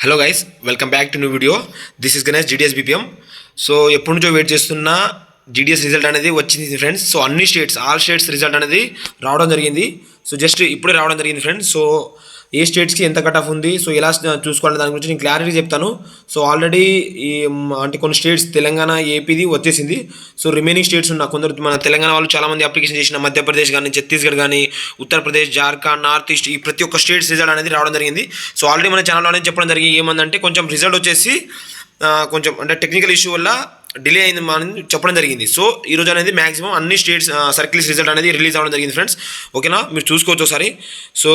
Hello guys, welcome back to new video. This is Ganesh GDS BPM. So ఎప్పటి నుంచో wait చేస్తున్న GDS result అనేది వచ్చింది ఫ్రెండ్స్. సో అన్ని స్టేట్స్, ఆల్ స్టేట్స్ రిజల్ట్ అనేది రావడం జరిగింది. సో జస్ట్ ఇప్పుడే రావడం జరిగింది ఫ్రెండ్స్. సో ఏ స్టేట్స్కి ఎంత కట్ ఆఫ్ ఉంది, సో ఎలా చూసుకోవాలి దాని గురించి నేను క్లారిటీ చెప్తాను. సో ఆల్రెడీ ఈ అంటే కొన్ని స్టేట్స్ తెలంగాణ, ఏపీది వచ్చేసింది. సో రిమైనింగ్ స్టేట్స్ ఉన్న కొందరు మన తెలంగాణ వాళ్ళు చాలామంది అప్లికేషన్ చేసిన మధ్యప్రదేశ్ కానీ, ఛత్తీస్గఢ్ కానీ, ఉత్తరప్రదేశ్, జార్ఖండ్, నార్త్ ఈస్ట్, ఈ ప్రతి ఒక్క స్టేట్స్ రిజల్ట్ అనేది రావడం జరిగింది. సో ఆల్రెడీ మన ఛానల్లో అనేది చెప్పడం జరిగింది. ఏమందంటే కొంచెం రిజల్ట్ వచ్చేసి కొంచెం అంటే టెక్నికల్ ఇష్యూ వల్ల డిలే అయింది అని చెప్పడం జరిగింది. సో ఈరోజు అనేది మాక్సిమం అన్ని స్టేట్స్ సర్కిల్స్ రిజల్ట్ అనేది రిలీజ్ అవ్వడం జరిగింది ఫ్రెండ్స్. ఓకేనా, మీరు చూసుకోవచ్చు ఒకసారి. సో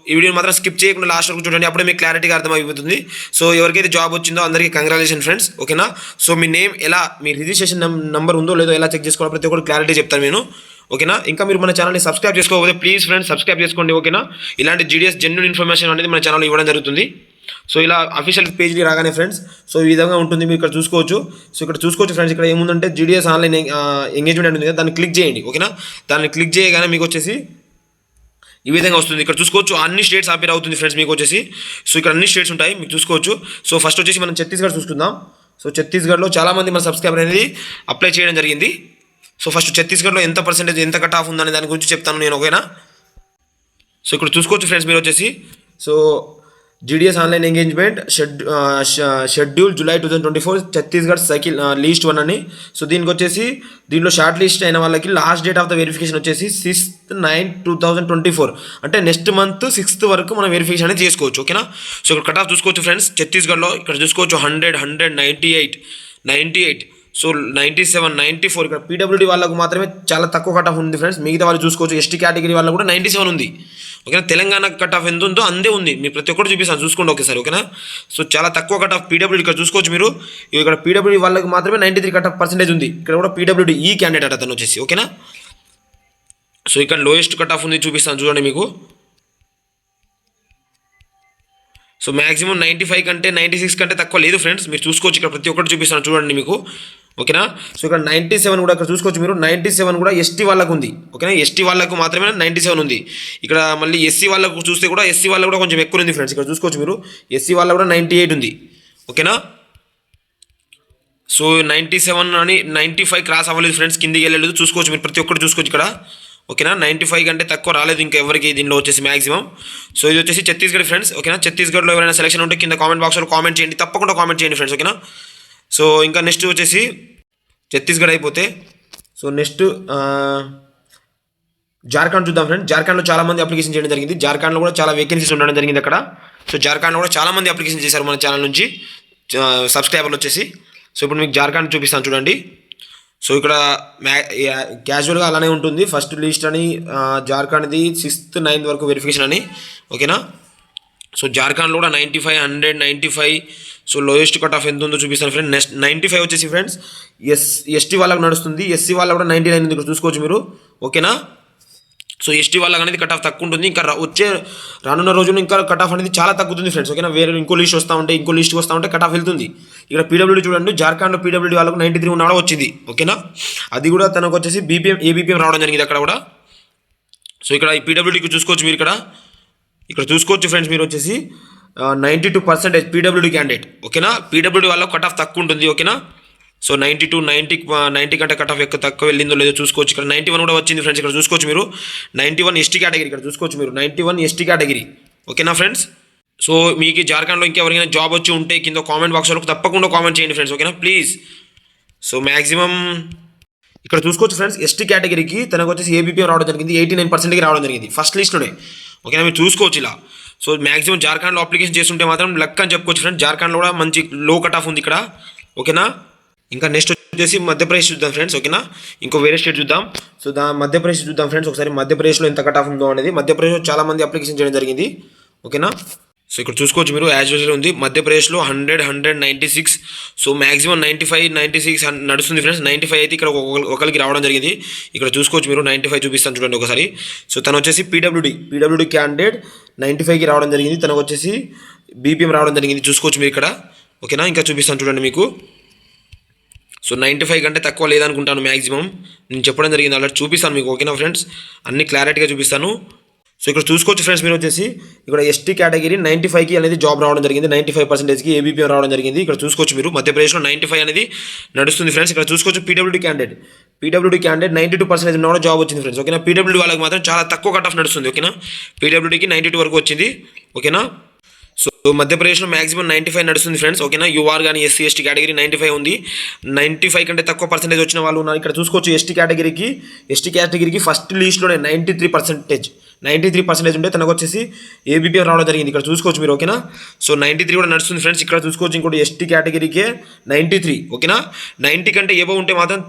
ఈ వీడియోని మాత్రం స్కిప్ చేయకుండా లాస్ట్ వరకు చూడండి, అప్పుడే మీకు క్లారిటీగా అర్థమైపోతుంది. సో ఎవరికైతే జాబ్ వచ్చిందో అందరికీ కంగ్రాచులేషన్ ఫ్రెండ్స్. ఓకేనా, సో మీ నేమ్ ఎలా, మీ రిజిస్ట్రేషన్ నెంబర్ ఉందో లేదో ఎలా చెక్ చేసుకోవాలో ప్రతి ఒక్కరు క్లారిటీ చెప్తాను నేను. ఓకేనా, ఇంకా మీరు మన ఛానల్ని సబ్స్క్రైబ్ చేసుకోకపోతే ప్లీజ్ ఫ్రెండ్స్ సబ్స్క్రైబ్ చేసుకోండి. ఓకేనా, ఇలాంటి జీడిఎస్ జెన్యూన్ ఇన్ఫర్మేషన్ అనేది మన ఛానల్లో ఇవ్వడం జరుగుతుంది. సో ఇలా అఫీషియల్ పేజ్కి రాగానే ఫ్రెండ్స్, సో ఈ విధంగా ఉంటుంది, మీరు ఇక్కడ చూసుకోవచ్చు. సో ఇక్కడ చూసుకోవచ్చు ఫ్రెండ్స్, ఇక్కడ ఏముందంటే జీడిఎస్ ఆన్లైన్ ఎంగేజ్మెంట్ ఉంటుంది కదా, దాన్ని క్లిక్ చేయండి. ఓకేనా, దాన్ని క్లిక్ చేయగానే మీకు వచ్చేసి ఈ విధంగా వస్తుంది. ఇక్కడ చూసుకోవచ్చు అన్ని స్టేట్స్ అపేర్ అవుతుంది ఫ్రెండ్స్ మీకు వచ్చేసి. సో ఇక్కడ అన్ని స్టేట్స్ ఉంటాయి, మీకు చూసుకోవచ్చు. సో ఫస్ట్ వచ్చేసి మనం ఛత్తీస్గఢ్ చూసుకుందాం. సో ఛత్తీస్గఢ్లో చాలామంది మన సబ్స్క్రైబర్ అనేది అప్లై చేయడం జరిగింది. సో ఫస్ట్ ఛత్తీస్గఢ్లో ఎంత పర్సెంటేజ్, ఎంత కట్ ఆఫ్ ఉందనే దాని గురించి చెప్తాను నేను. ఓకేనా, సో ఇక్కడ చూసుకోవచ్చు ఫ్రెండ్స్ మీరు వచ్చేసి. So GDS online engagement schedule July 2024 Chhattisgarh cycle least 1 అని. సో దీనికి వచ్చేసి దీంట్లో షార్ట్ లిస్ట్ అయిన వాళ్ళకి last date of the verification వచ్చేసి 6/9/2024, అంటే నెక్స్ట్ మంత్ 6th వరకు మనం వెరిఫికేషన్ అనేది చేసుకోవచ్చు. ఓకేనా, సో ఇక్కడ కట్ ఆఫ్ చూసుకోవచ్చు ఫ్రెండ్స్. ఛత్తీస్గఢ్లో ఇక్కడ చూసుకోవచ్చు 100, 198, 98, సో 97, 94. ఇక్కడ పీడబ్ల్యూడీ వాళ్ళకు మాత్రమే చాలా తక్కువ కట్ ఆఫ్ ఉంది ఫ్రెండ్స్. మిగతా వాళ్ళు చూసుకోవచ్చు. ఎస్టీ కేటగిరీ వాళ్ళకు కూడా 97 ఉంది. ఓకేనా, తెలంగాణ కట్ ఆఫ్ ఎంత ఉందో అందే ఉంది. మీరు ప్రతి ఒక్కటి చూపిస్తాను, చూసుకోండి ఒకసారి. ఓకేనా, సో చాలా తక్కువ కట్ ఆఫ్ పీడబ్ల్యూడీ ఇక్కడ చూసుకోవచ్చు మీరు. ఇక్కడ పీడబ్ల్యూడీ వాళ్ళకి మాత్రమే 93 కట్ ఆఫ్ పర్సెంటేజ్ ఉంది. ఇక్కడ కూడా పీడబ్ల్యూడీ ఈ క్యాండిడేట్ అతను వచ్చేసి. ఓకేనా, సో ఇక్కడ లోయెస్ట్ కట్ ఆఫ్ ఉంది, చూపిస్తాను చూడండి మీకు. సో మ్యాక్సిమం 95 కంటే 96 కంటే తక్కువ లేదు ఫ్రెండ్స్, మీరు చూసుకోవచ్చు. ఇక్కడ ప్రతి ఒక్కటి చూపిస్తాను చూడండి మీకు. ఓకేనా, సో ఇక్కడ 97 కూడా ఇక్కడ చూసుకోవచ్చు మీరు. 97 కూడా ఎస్టీ వాళ్ళకు ఉంది. ఓకేనా, ఎస్టీ వాళ్ళకు మాత్రమే 97 ఉంది. ఇక్కడ మళ్ళీ ఎస్సీ వాళ్ళకు చూస్తే కూడా ఎస్సీ వాళ్ళకు కూడా కొంచెం ఎక్కువ ఉంది ఫ్రెండ్స్. ఇక్కడ చూసుకోవచ్చు మీరు, ఎస్సీ వాళ్ళకు కూడా 98 ఉంది. ఓకేనా, సో 97 అని 95 క్రాస్ అవ్వలేదు ఫ్రెండ్స్, కిందికి వెళ్ళలేదు. చూసుకోవచ్చు మీరు, ప్రతి ఒక్కటి చూసుకోవచ్చు ఇక్కడ. ఓకేనా, 95 కంటే తక్కువ రాలేదు ఇంకా ఎవరికి దీనిలో వచ్చేసి మ్యాక్సిమం. సో ఇది వచ్చేసి ఛత్తీస్గఢ్ ఫ్రెండ్స్. ఓకేనా, ఛత్తీస్గఢ్లో ఎవరైనా సెలెక్షన్ ఉంటే కింద కామెంట్ బాక్స్లో కామెంట్ చేయండి, తప్పకుండా కామెంట్ చేయండి ఫ్రెండ్స్. ఓకేనా, సో ఇంకా నెక్స్ట్ వచ్చేసి ఛత్తీస్గఢ్ అయిపోతే సో నెక్స్ట్ జార్ఖండ్ చూద్దాం ఫ్రెండ్స్. జార్ఖండ్లో చాలామంది అప్లికేషన్ చేయడం జరిగింది. జార్ఖండ్లో కూడా చాలా వేకెన్సీస్ ఉండడం జరిగింది అక్కడ. సో జార్ఖండ్లో కూడా చాలామంది అప్లికేషన్ చేశారు మన ఛానల్ నుంచి సబ్స్క్రైబర్లు వచ్చేసి. సో ఇప్పుడు మీకు జార్ఖండ్ చూపిస్తాను చూడండి. సో ఇక్కడ క్యాజువల్గా అలానే ఉంటుంది. ఫస్ట్ లిస్ట్ అని జార్ఖండ్ది 6th, 9th వరకు వెరిఫికేషన్ అని. ఓకేనా, సో జార్ఖండ్లో కూడా 95, 100, 95. సో లోయెస్ట్ కట్ ఆఫ్ ఎంత ఉందో చూపిస్తాను ఫ్రెండ్. నెక్స్ట్ 95 వచ్చేసి ఫ్రెండ్స్ ఎస్టీ వాళ్ళకు నడుస్తుంది. ఎస్సీ వాళ్ళకు కూడా 99 ఉంది, ఇక్కడ చూసుకోవచ్చు మీరు. ఓకేనా, సో ఎస్టీ వాళ్ళకి అనేది కట్ ఆఫ్ తక్కువ ఉంటుంది. ఇంకా రానున్న రోజుల్లో ఇంకా కట్ ఆఫ్ అనేది చాలా తగ్గుతుంది ఫ్రెండ్స్. ఓకేనా, వేరే ఇంకో లిస్ట్ వస్తూ ఉంటే ఇంకో లిస్ట్ వస్తూ ఉంటే కట్ ఆఫ్ వెళ్తుంది. ఇక్కడ పీడబ్ల్యూడీ చూడండి, జార్ఖండ్లో పీడబ్ల్యూడీ వాళ్ళకు 93 ఉన్నాడో వచ్చింది. ఓకేనా, అది కూడా తనకు వచ్చేసి ఏబీపీఎం రావడం జరిగింది అక్కడ కూడా. సో ఇక్కడ ఈ పీడబ్ల్యూడీకి చూసుకోవచ్చు మీరు. ఇక్కడ చూసుకోవచ్చు ఫ్రెండ్స్ మీరు వచ్చేసి 92% పీడబ్ల్యూడీ క్యాండిడేట్. ఓకేనా, పీడబ్ల్యూడీ వాళ్ళకు కట్ ఆఫ్ తక్కువ ఉంటుంది. ఓకేనా, సో 92, 90 కంటే కట్ ఆఫ్ తక్కువ వెళ్ళిందో లేదో చూసుకోవచ్చు. ఇక్కడ 91 కూడా వచ్చింది ఫ్రెండ్స్. ఇక్కడ చూసుకోవచ్చు మీరు 91 ఎస్టీ కేటగిరీ. ఇక్కడ చూసుకోవచ్చు మీరు 91 ఎస్టీ కేటగిరీ. ఓకేనా ఫ్రెండ్స్, సో మీకు జార్ఖండ్లో ఇంకెవరికైనా జాబ్ వచ్చి ఉంటే కింద కామెంట్ బాక్స్లో తప్పకుండా కామెంట్ చేయండి ఫ్రెండ్స్. ఓకేనా ప్లీజ్. సో మ్యాక్సిమం ఇక్కడ చూసుకోవచ్చు ఫ్రెండ్స్, ఎస్టీ కేటగిరీకి తనకు వచ్చేసి ఏబీపీఎం రావడం జరిగింది. 89%కి రావడం జరిగింది ఫస్ట్ లిస్ట్లోనే. ఓకేనా, మీరు చూసుకోవచ్చు ఇలా. సో మ్యాక్సిమం జార్ఖండ్లో అప్లికేషన్ చేస్తుంటే మాత్రం లక్ అని చెప్పుకోవచ్చు ఫ్రెండ్స్. జార్ఖండ్లో కూడా మంచి లో కట్ ఆఫ్ ఉంది ఇక్కడ. ఓకేనా, ఇంకా నెక్స్ట్ వచ్చేసి మధ్యప్రదేశ్ చూద్దాం ఫ్రెండ్స్. ఓకేనా, ఇంకో వేరే స్టేట్ చూద్దాం. సో మధ్యప్రదేశ్ చూద్దాం ఫ్రెండ్స్ ఒకసారి. మధ్యప్రదేశ్లో ఎంత కట్ ఆఫ్ ఉందో అనేది. మధ్యప్రదేశ్లో చాలామంది అప్లికేషన్ చేయడం జరిగింది. ఓకేనా, సో ఇక్కడ చూసుకోవచ్చు మీరు యాజ్ యూజువల్ ఉంది. మధ్యప్రదేశ్లో 100, 196. సో మ్యాక్సిమం 95, 96 నడుస్తుంది ఫ్రెండ్స్. 95 అయితే ఇక్కడ ఒకరికి రావడం జరిగింది. ఇక్కడ చూసుకోవచ్చు మీరు 95 చూపిస్తాను చూడండి ఒకసారి. సో తను వచ్చేసి పీడబ్ల్యూడీ క్యాండిడేట్ 95కి రావడం జరిగింది. తనకు వచ్చేసి బీపీఎం రావడం జరిగింది, చూసుకోవచ్చు మీరు ఇక్కడ. ఓకేనా, ఇంకా చూపిస్తాను చూడండి మీకు. సో 95 కంటే తక్కువ లేదనుకుంటాను మ్యాక్సిమం. నేను చెప్పడం జరిగింది ఆల్రెడీ, చూపిస్తాను మీకు. ఓకేనా ఫ్రెండ్స్, అన్ని క్లారిటీగా చూపిస్తాను. సో ఇక్కడ చూసుకోవచ్చు ఫ్రెండ్స్ మీరు వచ్చేసి ఇక్కడ ఎస్టీ కేటగిరీ 95కి అనేది జాబ్ రావడం జరిగింది, 95%కి ఏబీపీఎం రావడం జరిగింది. ఇక్కడ చూసుకోవచ్చు మీరు మధ్యప్రదేశ్లో 95 అనేది నడుస్తుంది ఫ్రెండ్స్. ఇక్కడ చూసుకోవచ్చు పీడబ్ల్యూడీ క్యాండిడేట్ 92% ఉన్న జాబ్ వచ్చింది ఫ్రెండ్స్. ఓకేనా, పీడబ్ల్యూడీ వాళ్ళకి మాత్రం చాలా తక్కువ కట్ ఆఫ్ నడుస్తుంది. ఓకేనా, పీడబ్ల్యూడీకి 92 వరకు వచ్చింది. ఓకేనా, సో మధ్యప్రదేశ్లో మాక్సిమం 95 నడుస్తుంది ఫ్రెండ్స్. ఓకేనా, యూఆర్ కానీ ఎస్సీ ఎస్టీ కేటగిరీ 95 ఉంది. 95 కంటే తక్కువ పర్సెంటేజ్ వచ్చిన వాళ్ళు ఉన్నారు. ఇక్కడ చూసుకోవచ్చు ఎస్టీ కేటగిరీకి ఫస్ట్ లిస్ట్లోనే 93% ఉంటే తనకు వచ్చేసి ఏబీపీఎం రావడం జరిగింది. ఇక్కడ చూసుకోవచ్చు మీరు. ఓకేనా, సో 93 కూడా నడుస్తుంది ఫ్రెండ్స్. ఇక్కడ చూసుకోవచ్చు ఇంకోటి ఎస్టీ కేటగిరీకే 93. ఓకేనా, 90 కంటే ఏవో ఉంటే మాత్రం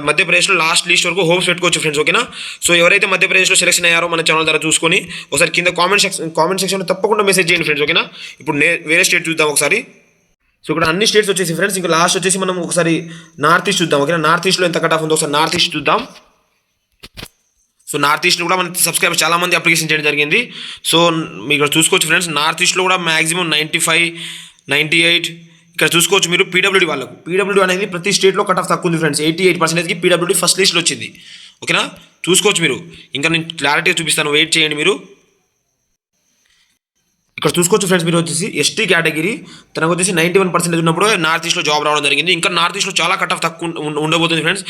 మధ్యప్రదేశ్లో లాస్ట్ లిస్ట్ వరకు హోప్స్ పెట్టుకోవచ్చు ఫ్రెండ్స్. ఓకేనా, సో ఎవరైతే మధ్యప్రదేశ్లో సెలెక్షన్ అయ్యారో మన ఛానల్ ద్వారా చూసుకొని ఒకసారి కింద కామెంట్ సెక్షన్లో తప్పకుండా మెసేజ్ చేయండి ఫ్రెండ్స్. ఓకేనా, ఇప్పుడు వేరే స్టేట్ చూద్దాం ఒకసారి. సో ఇక్కడ అన్ని స్టేట్స్ వచ్చేసి ఫ్రెండ్స్, ఇంకా లాస్ట్ వచ్చేసి మనం ఒకసారి నార్త్ ఈస్ట్ చూద్దాం. ఓకేనా, నార్త్ ఈస్ట్లో ఎంత కట్ ఆఫ్ ఉందో ఒకసారి నార్త్ ఈస్ట్ చూద్దాం. సో నార్త్ ఈస్ట్లో కూడా మన సబ్స్క్రైబర్ చాలామంది అప్లికేషన్ చేయడం జరిగింది. సో మీరు ఇక్కడ చూసుకోవచ్చు ఫ్రెండ్స్, నార్త్ ఈస్ట్లో కూడా మ్యాక్సిమం 95, 98. ఇక్కడ చూసుకోవచ్చు మీరు పీడబ్ల్యూడీ అనేది ప్రతి స్టేట్లో కట్ ఆఫ్ తక్కువ ఉంది ఫ్రెండ్స్. 88%కి పీడబ్ల్యూడీ ఫస్ట్ లిస్ట్లో వచ్చింది. ఓకేనా, చూసుకోవచ్చు మీరు. ఇంకా నేను క్లారిటీగా చూపిస్తాను, వెయిట్ చేయండి మీరు. ఇక్కడ చూసుకోవచ్చు ఫ్రెండ్స్ మీరు వచ్చేసి ఎస్టీ కేటగిరీ తనకు వచ్చేసి 91% ఉన్నప్పుడు నార్త్ ఈస్ట్లో జాబ్ రావడం జరిగింది. ఇంకా నార్త్ ఈస్ట్లో చాలా కట్ ఆఫ్ తక్కువ ఉండబోతుంది ఫ్రెండ్స్.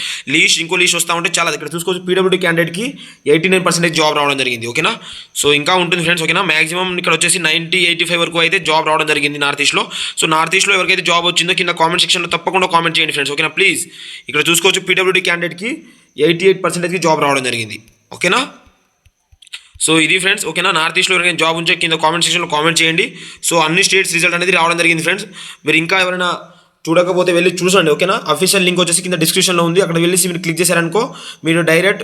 ఇంకో లీస్ట్ వస్తూ ఉంటే చాలా. ఇక్కడ చూసుకోవచ్చు పీడబ్ల్యూడీ క్యాండిడేట్కి 89% జాబ్ రావడం జరిగింది. ఓకేనా, సో ఇంకా ఉంటుంది ఫ్రెండ్స్. ఓకేనా, మాక్సిమం ఇక్కడ వచ్చేసి 90, 85 వరకు అయితే జాబ్ రావడం జరిగింది నార్త్ ఈస్ట్లో. సో నార్త్ ఈస్ట్లో ఎవరికైతే జాబ్ వచ్చిందో కింద కామెంట్ సెక్షన్లో తప్పకుండా కామెంట్ చేయండి ఫ్రెండ్స్. ఓకేనా, ప్లీజ్. ఇక్కడ చూసుకోవచ్చు పీడబ్ల్యూడీ క్యాండిడేట్కి 88%కి జాబ్ రావడం జరిగింది. ఓకేనా, సో ఇది ఫ్రెండ్స్. ఓకేనా, నార్త్ ఈస్ట్లో ఎవరైనా జాబ్ ఉంటే కింద కామెంట్ సెక్షన్లో కామెంట్ చేయండి. సో అన్ని స్టేట్స్ రిజల్ట్ అనేది రావడం జరిగింది ఫ్రెండ్స్. మీరు ఇంకా ఎవరైనా చూడకపోతే వెళ్ళి చూసండి. ఓకేనా, అఫీషియల్ లింక్ వచ్చేసి కింద డిస్క్రిప్షన్లో ఉంది. అక్కడ వెళ్ళి మీరు క్లిక్ చేశారనుకో మీరు డైరెక్ట్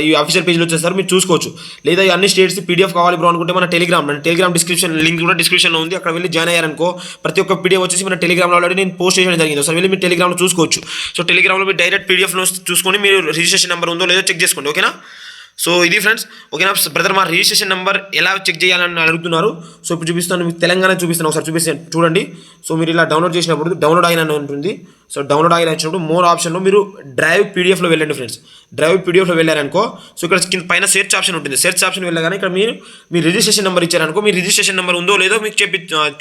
ఈ అఫీషియల్ పేజ్లో వచ్చేస్తారు, మీరు చూసుకోవచ్చు. లేదా ఈ అన్ని స్టేట్స్ పీడిఎఫ్ కావాలి బ్రో అనుకుంటే మన టెలిగ్రామ్ డిస్క్రిప్షన్ లింక్ కూడా డిస్క్రిప్షన్లో ఉంది. అక్కడ వెళ్ళి జాయిన్ అయ్యారనుకో ప్రతి ఒక్క పీడిఎఫ్ వచ్చేసి మన టెలిగ్రామ్లో ఆల్రెడీ నేను పోస్ట్ చేయడం జరిగింది. ఒకసారి వెళ్ళి మీరు టెలిగ్రామ్లో చూసుకోవచ్చు. సో టెలిగ్రామ్లో మీరు డైరెక్ట్ పీడిఎఫ్లో చూసుకొని మీరు రిజిస్ట్రేషన్ నెంబర్ ఉందో లేదో చెక్ చేసుకోండి. ఓకేనా, సో ఇది ఫ్రెండ్స్. ఓకేనా బ్రదర్, మా రిజిస్ట్రేషన్ నెంబర్ ఎలా చెక్ చేయాలని అడుగుతున్నారు. సో ఇప్పుడు చూపిస్తాను మీకు, తెలంగాణ చూపిస్తాను, ఒకసారి చూపిస్తాను చూడండి. సో మీరు ఇలా డౌన్లోడ్ చేసినప్పుడు డౌన్లోడ్ అయిన ఉంటుంది. సో డౌన్లోడ్ అయిన వచ్చినప్పుడు మోర్ ఆప్షన్లో మీరు డ్రైవ్ పీడిఎఫ్లో వెళ్ళండి ఫ్రెండ్స్. డ్రైవ్ పీడిఎఫ్లో వెళ్ళారనుకో సో ఇక్కడ కింద పైన సెర్చ్ ఆప్షన్ ఉంటుంది. సెర్చ్ ఆప్షన్ వెళ్ళగానే ఇక్కడ మీ రిజిస్ట్రేషన్ నెంబర్ ఇచ్చారనుకో మీ రిజిస్ట్రేషన్ నెంబర్ ఉందో లేదో మీకు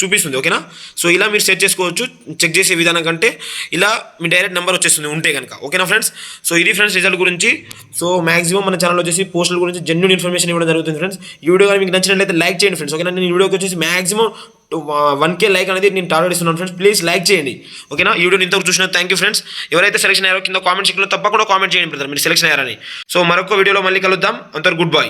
చూపిస్తుంది. ఓకేనా, సో ఇలా మీరు సెర్చ్ చేసుకోవచ్చు. చెక్ చేసే విధానం కంటే ఇలా మీ డైరెక్ట్ నెంబర్ వచ్చేస్తుంది ఉంటే కనుక. ఓకేనా ఫ్రెండ్స్, సో ఇది ఫ్రెండ్స్ రిజల్ట్ గురించి. సో మాక్సిమం మన ఛానల్ వచ్చేసి పోస్టుల గురించి జెన్యూన్ ఇన్ఫర్మేషన్ ఇవ్వడం జరుగుతుంది ఫ్రెండ్స్. ఈ వీడియో కానీ మీకు నచ్చినట్లయితే లైక్ చేయండి ఫ్రెండ్స్. ఓకేనా, నేను ఈ వీడియోకి వచ్చేసి మాక్సిమం 1K లైక్ అనేది నేను టార్గెట్ ఇస్తున్నాను ఫ్రెండ్స్. ప్లీజ్ లైక్ చేయండి. ఓకేనా, ఈ వీడియో ఇంతవరకు చూసిన థ్యాంక్ యూ ఫ్రెండ్స్. ఎవరైతే సెలెక్షన్ అయ్యారో కింద కామెంట్ సెక్షన్లో తప్పకుండా కామెంట్ చేయండి బ్రదర్ మీరు సెలెక్షన్ అయ్యారని. సో మరొక వీడియోలో మళ్ళీ కలుద్దాం. అంతవరకు గుడ్ బై.